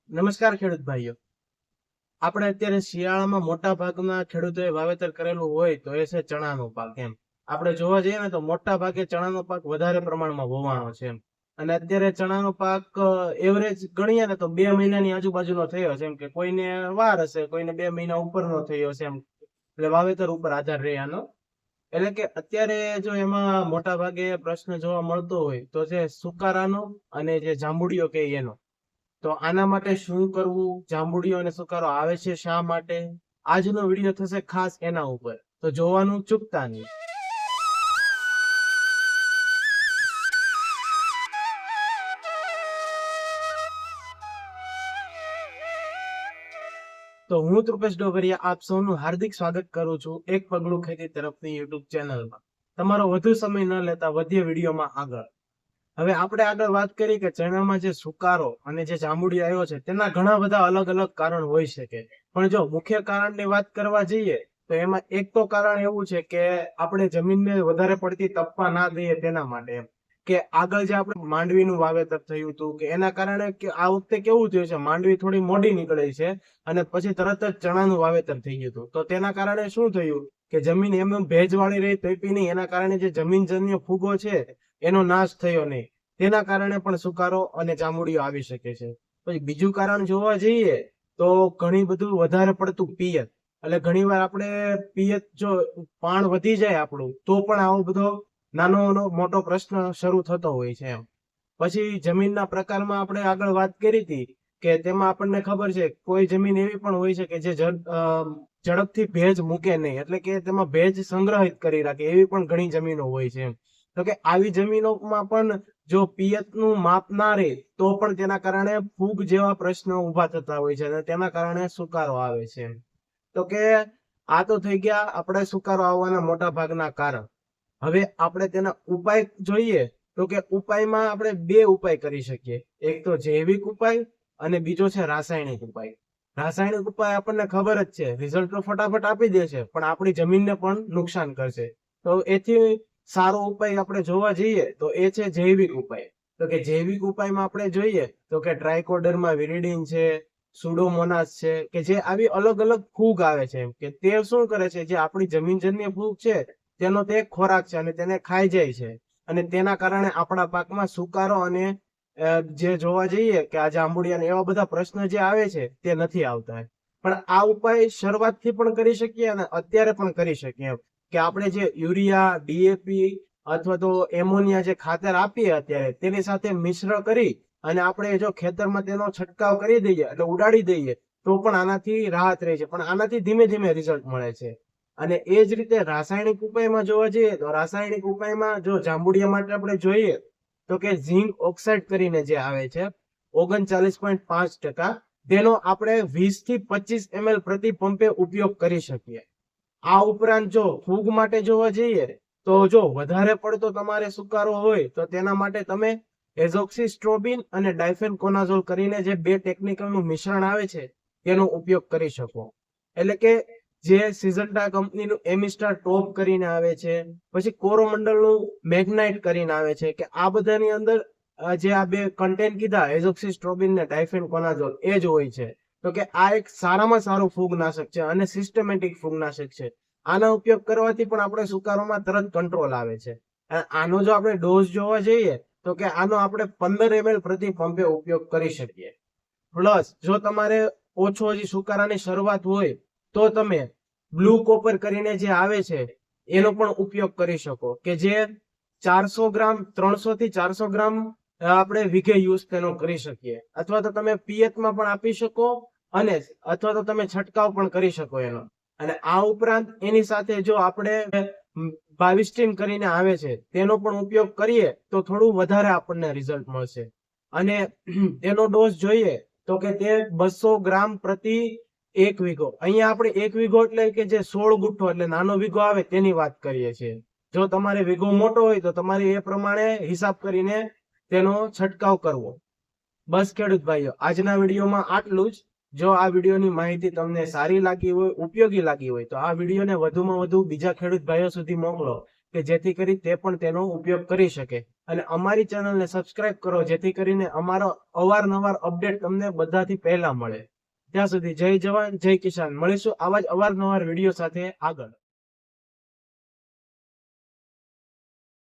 નમસ્કાર ખેડૂત ભાઈઓ. આપણે અત્યારે શિયાળામાં મોટા ભાગના ખેડૂતોએ વાવેતર કરેલું હોય તો એ છે ચણાનો પાક. આપણે જોવા જઈએ ને તો મોટા ભાગે ચણાનો પાક વધારે પ્રમાણમાં વવાણો છે અને અત્યારે ચણાનો પાક એવરેજ ગણીએ ને તો 2 મહિનાની આજુબાજુનો થયો છે. કે કોઈને વાર હશે, કોઈને 2 મહિના ઉપરનો થયો છે એટલે વાવેતર ઉપર આધાર રહે આનો. એટલે કે અત્યારે જો એમાં મોટા ભાગે પ્રશ્ન જોવા મળતો હોય તો છે સુકારાનો અને જે જાંબુડીઓ કે એનો. તો આના માટે શું કરવું, જાંબુડીઓ અને સુકારો આવે છે શા માટે, આજનો વિડીયો થશે ખાસ એના ઉપર, તો જોવાનું ચૂકતા નહીં. તો હું તૃપેશ ડોગરિયા આપ સૌનું હાર્દિક સ્વાગત કરું છું એક પગલું ખેતી તરફની યુટ્યુબ ચેનલમાં. તમારો વધુ સમય ન લેતા વધીએ વિડીયોમાં આગળ. હવે આપણે આગળ વાત કરી કે ચણામાં જે સુકારો અને જે જાંબુડી આવ્યો છે તેના ઘણા બધા અલગ અલગ કારણ હોઈ શકે, પણ જો મુખ્ય કારણની વાત કરવા જઈએ તો એમાં એક તો કારણ એવું છે કે આપણે જમીનને વધારે પડતી તપવા ના દઈએ તેના માટે. કે આગળ જે આપણે માંડવીનું વાવેતર થયું હતું કે એના કારણે કે આ વખતે કેવું થયું છે, માંડવી થોડી મોડી નીકળી છે અને પછી તરત જ ચણાનું વાવેતર થઈ ગયું હતું. તો તેના કારણે શું થયું કે જમીન એમ ભેજવાળી રહી તપી નહીં, એના કારણે જે જમીનજન્ય ફૂગો છે એનો નાશ થયો નહીં. તેના કારણે પણ સુકારો અને જાંબુડીઓ આવી શકે છે. પછી બીજું કારણ જોવા જઈએ તો ઘણી બધું વધારે પડતું પિયત. એટલે ઘણીવાર આપણે પિયત જો પાણ વધી જાય આપણું તો પણ આવો બધો નાનો મોટો પ્રશ્ન શરૂ થતો હોય છે પછી જમીનના પ્રકારમાં આપણે આગળ વાત કરી હતી કે તેમાં આપણને ખબર છે કોઈ જમીન એવી પણ હોય છે કે જે ઝડપથી ભેજ મૂકે નહીં, એટલે કે તેમાં ભેજ સંગ્રહિત કરી રાખે, એવી પણ ઘણી જમીનો હોય છે. તો કે આવી જમીનોમાં પણ જો પિયતનું માપ ના રહે તો પણ તેના કારણે ફૂગ જેવા પ્રશ્નો ઉભા થતા હોય છે અને તેના કારણે સુકારો આવે છે. તો કે આ તો થઈ ગયા આપણે સુકારો આવવાના મોટા ભાગના કારણ. હવે આપણે તેના ઉપાય જોઈએ તો કે ઉપાયમાં આપણે 2 ઉપાય કરી શકીએ, એક તો જૈવિક ઉપાય અને બીજો છે રાસાયણિક ઉપાય. રાસાયણિક ઉપાય આપણને ખબર જ છે, રિઝલ્ટ તો ફટાફટ આપી દે છે પણ આપણી જમીનને પણ નુકસાન કરશે. તો એથી સારો ઉપાય આપણે જોવા જઈએ તો એ છે જૈવિક ઉપાય. તો કે જૈવિક ઉપાયમાં આપણે જોઈએ તો કે ટ્રાઇકોડર્મા વિરિડિન છે, સુડોમોનાસ છે, કે જે આવી અલગ અલગ ફૂગ આવે છે કે તે શું કરે છે, જે આપણી જમીનજન્ય ફૂગ છે તેનો તે ખોરાક છે અને તેને ખાઈ જાય છે અને તેના કારણે આપણા પાકમાં સુકારો અને જે જોવા જઈએ કે આ જાંબુડિયા એવા બધા પ્રશ્ન જે આવે છે તે નથી આવતા. પણ આ ઉપાય શરૂઆતથી પણ કરી શકીએ અને અત્યારે પણ કરી શકીએ કે આપણે જે યુરિયા, ડીએપી અથવા તો એમોનિયા જે ખાતર આપીએ અત્યારે તેની સાથે મિશ્ર કરી અને આપણે જો ખેતરમાં તેનો છંટકાવ કરી દઈએ એટલે ઉડાડી દઈએ તો પણ આનાથી રાહત રહે છે, પણ આનાથી ધીમે ધીમે રિઝલ્ટ મળે છે. અને એ જ રીતે રાસાયણિક ઉપાયમાં જોવા જઈએ તો રાસાયણિક ઉપાયમાં જો જાંબુડિયા માટે આપણે જોઈએ તો કે ઝિંક ઓક્સાઇડ કરીને જે આવે છે 39.5%, તેનો આપણે 20 થી 25 ml પ્રતિ પંપે ઉપયોગ કરી શકીએ. આ ઉપરાંત જો ફૂગ માટે જોવા જઈએ તો જો વધારે પડતો તમારે સુકારો હોય તો તેના માટે તમે એઝોક્સિસ્ટ્રોબિન અને ડાયફેનકોનાઝોલ કરીને જે 2 ટેકનિકલનું મિશ્રણ આવે છે તેનો ઉપયોગ કરી શકો. એટલે કે જે સિઝન્ટા કંપનીનું એમિસ્ટાર ટોપ કરીને આવે છે, પછી કોરોમંડલનું મેગ્નાઇટ કરીને આવે છે, કે આ બધાની અંદર જે આ 2 કન્ટેન્ટ કીધા એઝોક્સિસ્ટ્રોબિન ને ડાયફેનકોનાઝોલ એ જ હોય છે. તો કે આ એક સારામાં સારું ફૂગનાશક છે અને સિસ્ટમેટિક ફૂગનાશક છે. આનો ઉપયોગ કરવાથી પણ આપણે સુકારોમાં તરત કંટ્રોલ આવે છે. આનો જો આપણે ડોઝ જોવા જઈએ તો કે આનો આપણે 15 ml પ્રતિ પંપે ઉપયોગ કરી શકીએ. પ્લસ જો તમારે ઓછો હજી સુકારાની શરૂઆત હોય તો તમે બ્લુ કોપર કરીને જે આવે છે એનો પણ ઉપયોગ કરી શકો, કે જે 400 ગ્રામ 300 થી 400 ગ્રામ આપણે વીઘે યુઝ તેનો કરી શકીએ. અથવા તો તમે પિયતમાં પણ આપી શકો અને અથવા તો તમે છંટકાવ પણ કરી શકો એનો. અને આ ઉપરાંત એની સાથે જો આપણે બાવિસ્ટીન કરીને આવે છે તેનો પણ ઉપયોગ કરીએ તો થોડું વધારે આપણને રિઝલ્ટ મળશે. અને એનો ડોઝ જોઈએ તો કે તે 200 ગ્રામ પ્રતિ 1 વીઘો. અહીંયા આપણે 1 વીઘો એટલે કે જે 16 ગુઠ્ઠો એટલે નાનો વીઘો આવે તેની વાત કરીએ છીએ. જો તમારે વીઘો મોટો હોય તો તમારે એ પ્રમાણે હિસાબ કરીને તેનો છંટકાવ કરવો. બસ ખેડૂત ભાઈઓ, આજના વિડીયોમાં આટલું જ. જો આ વિડીયોની માહિતી તમને સારી લાગી હોય, ઉપયોગી લાગી હોય તો આ વિડીયોને વધુમાં વધુ બીજા ખેડૂત ભાઈઓ સુધી મોકલો કે જેથી કરી તે પણ તેનો ઉપયોગ કરી શકે. અને અમારી ચેનલને સબસ્ક્રાઇબ કરો જેથી કરીને અમારો અવારનવાર અપડેટ તમને બધાથી પહેલા મળે. ત્યાં સુધી જય જવાન જય કિસાન. મળીશું આવા જ અવારનવાર વિડીયો સાથે આગળ.